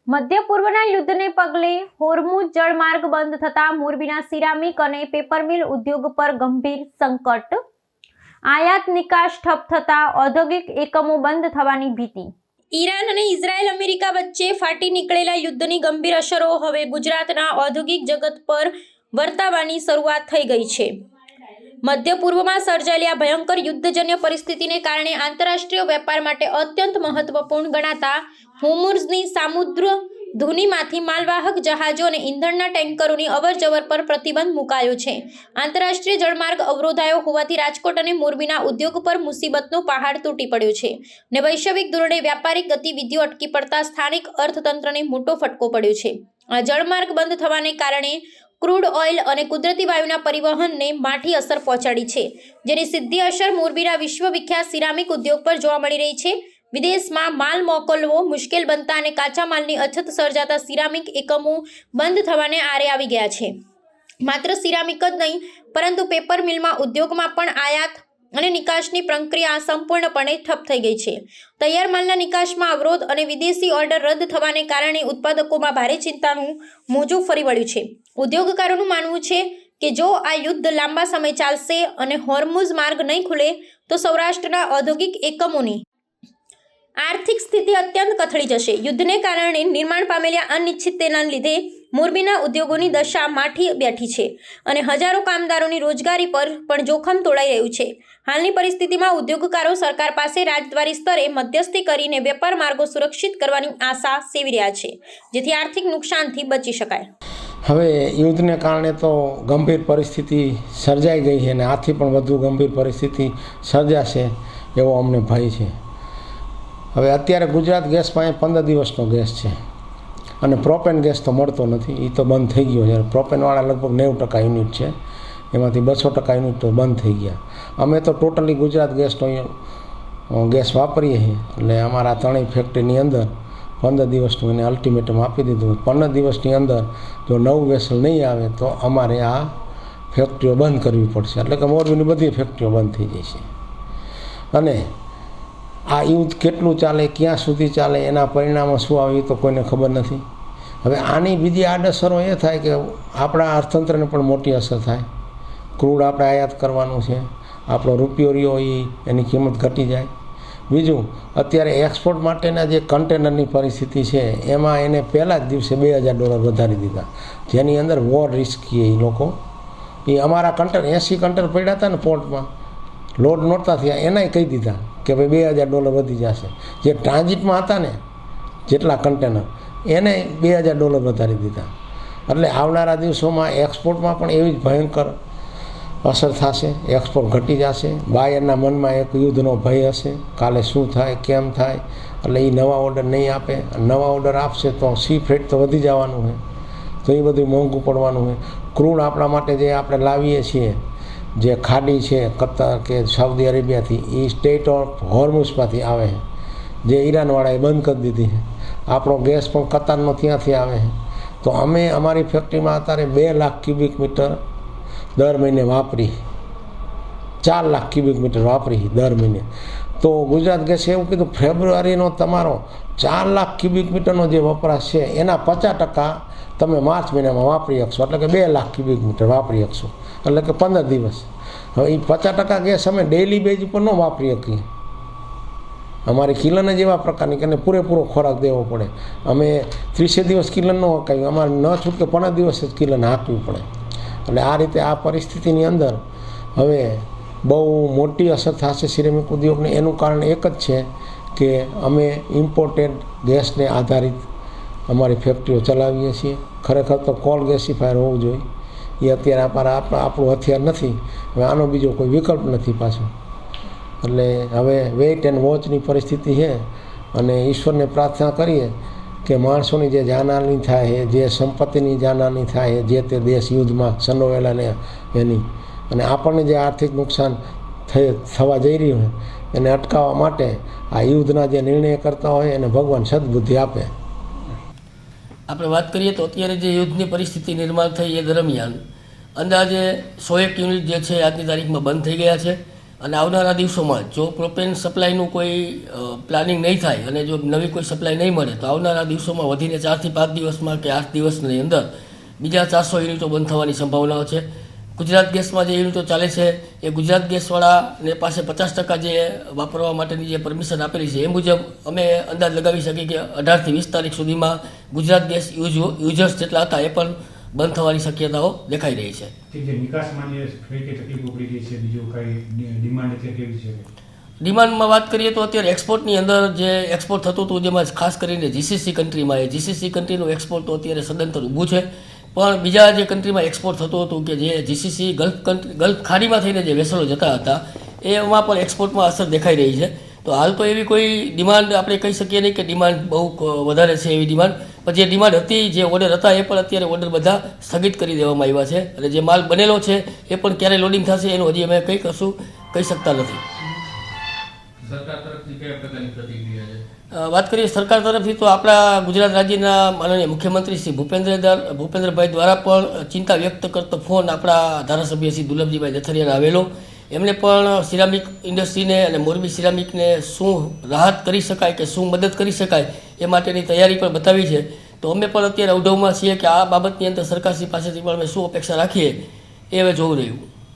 મધ્ય પૂર્વના યુદ્ધને પગલે હોર્મુઝ જળમાર્ગ બંધ થતા મોરબીના સિરામિક અને પેપર મિલ ઉદ્યોગ પર ગંભીર સંકટ, આયાત નિકાસ ઠપ થતા ઔદ્યોગિક એકમો બંધ થવાની ભીતિ। ઈરાન અને ઇઝરાયલ અમેરિકા વચ્ચે ફાટી નીકળેલા યુદ્ધની ગંભીર અસરો હવે ગુજરાતના ઔદ્યોગિક જગત પર વર્તાવાની શરૂઆત થઈ ગઈ છે। મધ્ય પૂર્વમાં સર્જાયેલી આ ભયંકર યુદ્ધજન્ય પરિસ્થિતિને કારણે આંતરરાષ્ટ્રીય વેપાર માટે અત્યંત મહત્વપૂર્ણ ગણાતા હોર્મુઝની સામુદ્ર ધુનીમાંથી માલવાહક જહાજો અને ઈંધણના ટેન્કરોની અવરજવર પર પ્રતિબંધ મુકાયો છે। આંતરરાષ્ટ્રીય જળમાર્ગ અવરોધાયો હોવાથી રાજકોટ અને મોરબીના ઉદ્યોગ પર મુસીબતનો પહાડ તૂટી પડ્યો છે ને વૈશ્વિક ધોરણે વ્યાપારિક ગતિવિધિઓ અટકી પડતા સ્થાનિક અર્થતંત્રને મોટો ફટકો પડ્યો છે। આ જળમાર્ગ બંધ થવાને કારણે ક્રૂડ ઓઇલ અને કુદરતી વાયુના પરિવહનને માઠી અસર પહોંચાડી છે, જેની સીધી અસર મોરબીના વિશ્વવિખ્યાત સિરામિક ઉદ્યોગ પર જોવા મળી રહી છે। વિદેશમાં માલ મોકલવો મુશ્કેલ બનતા અને કાચા માલની અછત સર્જાતા સિરામિક એકમો બંધ થવાને આરે આવી ગયા છે। માત્ર સિરામિક જ નહીં પરંતુ પેપર મિલમાં ઉદ્યોગમાં પણ આયાત અને નિકાસની પ્રક્રિયા સંપૂર્ણપણે ઠપ થઈ ગઈ છે। તૈયાર માલના નિકાસમાં અવરોધ અને વિદેશી ઓર્ડર રદ થવાને કારણે ઉત્પાદકોમાં ભારે ચિંતાનું મોજું ફરી વળ્યું છે। ઉદ્યોગકારોનું માનવું છે કે જો આ યુદ્ધ લાંબા સમય ચાલશે અને હોર્મુઝ માર્ગ નહીં ખુલે તો સૌરાષ્ટ્રના ઔદ્યોગિક એકમોની આર્થિક સ્થિતિ અત્યંત કથળી જશે। યુદ્ધને કારણે નિર્માણ પામેલી અનિશ્ચિતતાના લીધે મોરબીના ઉદ્યોગોની દશા માઠી બેઠી છે અને હજારો કામદારોની રોજગારી પર પણ જોખમ તોડાઈ રહ્યું છે। હાલની પરિસ્થિતિમાં ઉદ્યોગકારો સરકાર પાસે રાજદ્વારી સ્તરે મધ્યસ્થી કરીને વેપાર માર્ગો સુરક્ષિત કરવાની આશા સેવી રહ્યા છે, જેથી આર્થિક નુકસાનથી બચી શકાય। હવે યુદ્ધને કારણે તો ગંભીર પરિસ્થિતિ સર્જાઈ ગઈ છે અને આથી પણ વધુ ગંભીર પરિસ્થિતિ સર્જાશે એવો અમને ભય છે। હવે અત્યારે ગુજરાત ગેસ પાસે 15 દિવસનો ગેસ છે અને પ્રોપેન ગેસ તો મળતો નથી, એ તો બંધ થઈ ગયો છે। પ્રોપેનવાળા લગભગ 90% યુનિટ છે, એમાંથી 200% યુનિટ તો બંધ થઈ ગયા। અમે તો ટોટલી ગુજરાત ગેસનો ગેસ વાપરીએ છીએ, એટલે અમારા ત્રણેય ફેક્ટરીની અંદર 15 દિવસનું એને અલ્ટિમેટમ આપી દીધું। 15 દિવસની અંદર જો નવું વેસલ નહીં આવે તો અમારે આ ફેક્ટરીઓ બંધ કરવી પડશે, એટલે કે મોરબીની બધી ફેક્ટરીઓ બંધ થઈ જશે। અને આ યુદ્ધ કેટલું ચાલે, ક્યાં સુધી ચાલે, એના પરિણામો શું આવે એ તો કોઈને ખબર નથી। હવે આની બીજી આડઅસરો એ થાય કે આપણા અર્થતંત્રને પણ મોટી અસર થાય। ક્રૂડ આપણે આયાત કરવાનું છે, આપણો રૂપિયો રહ્યો એની કિંમત ઘટી જાય। બીજું, અત્યારે એક્સપોર્ટ માટેના જે કન્ટેનરની પરિસ્થિતિ છે એમાં એને પહેલાં જ દિવસે $2000 વધારી દીધા, જેની અંદર વોર રિસ્ક એ લોકો એ અમારા કન્ટેનર 80 કન્ટેનર પડ્યા હતા ને પોર્ટમાં, લોડ નહોતા થયા, એનાય કહી દીધા કે ભાઈ $2000 વધી જશે। જે ટ્રાન્ઝિટમાં હતા ને જેટલા કન્ટેનર એને $2000 વધારી દીધા। એટલે આવનારા દિવસોમાં એક્સપોર્ટમાં પણ એવી જ ભયંકર અસર થશે, એક્સપોર્ટ ઘટી જશે। બાયરના મનમાં એક યુદ્ધનો ભય હશે, કાલે શું થાય કેમ થાય, એટલે એ નવા ઓર્ડર નહીં આપે। નવા ઓર્ડર આપશે તો સી ફ્રેટ તો વધી જવાનું છે, તો એ બધું મોંઘું પડવાનું છે। ક્રૂડ આપણા માટે જે આપણે લાવીએ છીએ, જે ખાડી છે કતાર કે સાઉદી અરેબિયાથી, એ સ્ટેટ ઓફ હોર્મુઝમાંથી આવે છે, જે ઈરાનવાળાએ બંધ કરી દીધી છે। આપણો ગેસ પણ કતારનો ત્યાંથી આવે છે। તો અમે અમારી ફેક્ટરીમાં અત્યારે 2 લાખ ક્યુબિક મીટર દર મહિને વાપરી, 4 લાખ ક્યુબિક મીટર વાપરી દર મહિને। તો ગુજરાત ગેસે એવું કીધું ફેબ્રુઆરીનો તમારો 4 લાખ ક્યુબિક મીટરનો જે વપરાશ છે એના 50% તમે માર્ચ મહિનામાં વાપરી શકશો, એટલે કે 2 લાખ ક્યુબિક મીટર વાપરી શકશો, એટલે કે 15 દિવસ। હવે એ 50% ગેસ અમે ડેઇલી બેઝ ઉપર ન વાપરી શકીએ, અમારી કિલન જ એવા પ્રકારની કે પૂરેપૂરો ખોરાક દેવો પડે। અમે 30 દિવસ કિલન ન હકાવ્યું, અમારે ન છૂટકે 15 દિવસ જ કિલન હાંકવી પડે। એટલે આ રીતે આ પરિસ્થિતિની અંદર હવે બહુ મોટી અસર થશે સિરેમિક ઉદ્યોગને। એનું કારણ એક જ છે કે અમે ઇમ્પોર્ટેડ ગેસને આધારિત અમારી ફેક્ટરીઓ ચલાવીએ છીએ। ખરેખર તો કોલ ગેસિફાયર હોવું જોઈએ, એ અત્યારે આપણું હથિયાર નથી। હવે આનો બીજો કોઈ વિકલ્પ નથી પાછો, એટલે હવે વેઇટ એન્ડ વોચની પરિસ્થિતિ છે અને ઈશ્વરને પ્રાર્થના કરીએ કે માણસોની જે જાનહાની થાય છે, જે સંપત્તિની જાનહાની થાય છે, જે તે દેશ યુદ્ધમાં સંડોવેલા ને એની, અને આપણને જે આર્થિક નુકસાન થવા જઈ રહ્યું છે એને અટકાવવા માટે આ યુદ્ધના જે નિર્ણય કરતા હોય એને ભગવાન સદબુદ્ધિ આપે। આપણે વાત કરીએ તો અત્યારે જે યુદ્ધની પરિસ્થિતિ નિર્માણ થઈ એ દરમિયાન અંદાજે 101 યુનિટ જે છે આજની તારીખમાં બંધ થઈ ગયા છે અને આવનારા દિવસોમાં જો પ્રોપેન સપ્લાયનું કોઈ પ્લાનિંગ નહીં થાય અને જો નવી કોઈ સપ્લાય નહીં મળે તો આવનારા દિવસોમાં વધીને 4 થી 5 દિવસમાં કે 8 દિવસની અંદર બીજા 400 યુનિટો બંધ થવાની સંભાવનાઓ છે. ગુજરાત ગેસમાં જે યુનિટો ચાલે છે એ ગુજરાત ગેસવાળાને પાસે 50% જે વાપરવા માટેની જે પરમિશન આપેલી છે એ મુજબ અમે અંદાજ લગાવી શકીએ કે 18 થી 20 તારીખ સુધીમાં ગુજરાત ગેસ યુઝર્સ જેટલા હતા એ પણ બંધ થવાની શક્યતાઓ દેખાઈ રહી છે. જે નિકાસમાં જે કઈ તકલીફો પડી રહી છે, બીજું કઈ ડિમાન્ડ છે કેવી છે? ડિમાન્ડમાં વાત કરીએ તો અત્યારે એક્સપોર્ટની અંદર જે એક્સપોર્ટ થતું હતું જેમાં ખાસ કરીને જીસીસી કન્ટ્રીમાં એ જીસીસી કન્ટ્રીનું એક્સપોર્ટ તો અત્યારે સદંતર ઊભું છે, પણ બીજા જે કન્ટ્રીમાં એક્સપોર્ટ થતું હતું કે જે જીસીસી ગલ્ફ ખાડીમાં થઈને જે વેસલો જતા હતા એમાં પણ એક્સપોર્ટમાં અસર દેખાઈ રહી છે. તો હાલ તો એવી કોઈ ડિમાન્ડ આપણે કહી શકીએ નહીં કે ડિમાન્ડ બહુ વધારે છે એવી ડિમાન્ડ, પણ જે ડિમાન્ડ હતી જે ઓર્ડર હતા એ પણ અત્યારે ઓર્ડર બધા સ્થગિત કરી દેવામાં આવ્યા છે અને જે માલ બનેલો છે એ પણ ક્યારે લોડિંગ થશે એનું હજી અમે કંઈ કશું કહી શકતા નથી. સરકાર તરફથી કયા પ્રકારની પ્રતિક્રિયા છે? વાત કરીએ સરકાર તરફથી તો આપણા ગુજરાત રાજ્યના માનનીય મુખ્યમંત્રી શ્રી ભૂપેન્દ્રભાઈ દ્વારા પણ ચિંતા વ્યક્ત કરતો ફોન આપણા ધારાસભ્ય શ્રી દુર્લભજીભાઈ દથરિયાને આવેલો. એમણે પણ સિરામિક ઇન્ડસ્ટ્રીને અને મોરબી સિરામિકને શું રાહત કરી શકાય કે શું મદદ કરી શકાય એ માટેની તૈયારી પણ બતાવી છે. તો અમે પણ અત્યારે અવઢવમાં છીએ કે આ બાબતની અંદર સરકારશ્રી પાસેથી પણ અમે શું અપેક્ષા રાખીએ એ હવે જોવું રહ્યું.